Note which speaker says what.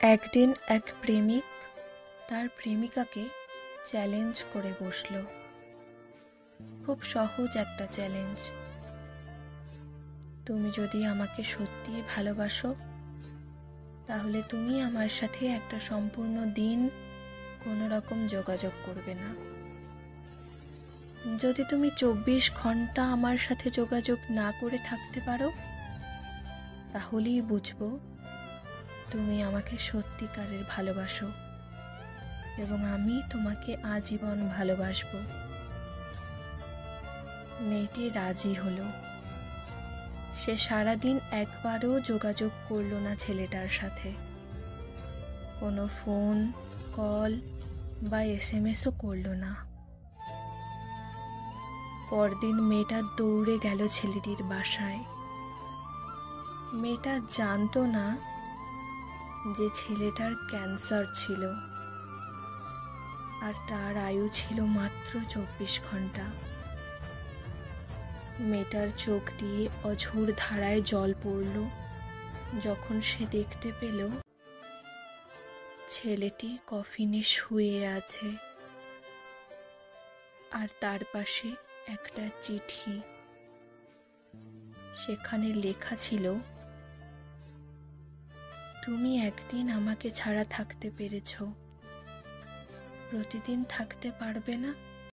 Speaker 1: একদিন এক প্রেমিক তার প্রেমিকাকে চ্যালেঞ্জ করে বসলো। খুব সহজ একটা চ্যালেঞ্জ। তুমি যদি আমাকে সত্যিই ভালোবাসো, তাহলে তুমি আমার সাথে একটা সম্পূর্ণ দিন কোনো রকম যোগাযোগ করবে না। যদি তুমি 24 ঘন্টা আমার সাথে যোগাযোগ না করে থাকতে পারো, তাহলেই বুঝবো তুমি আমাকে সত্যিকারের ভালোবাসো এবং আমি তোমাকে আজীবন ভালোবাসবো। মেয়েটি রাজি হলো। সে সারাদিন একবারও যোগাযোগ করলো না ছেলেটার সাথে। কোনো ফোন কল বা SMS-ও করলো না। পরদিন মেয়েটা দৌড়ে গেল ছেলেটির বাসায়। মেয়েটা জানতো না যে ছেলেটার ক্যান্সার ছিল আর তার আয়ু ছিল মাত্র 24 ঘন্টা। মেয়েটার চোখ দিয়ে অঝোর ধারায় জল পড়ল যখন সে দেখতে পেল ছেলেটি কফিনে শুয়ে আছে আর তার পাশে একটা চিঠি। সেখানে লেখা ছিল, তুমি একদিন আমাকে ছাড়া থাকতে পেরেছো, প্রতিদিন থাকতে পারবে না।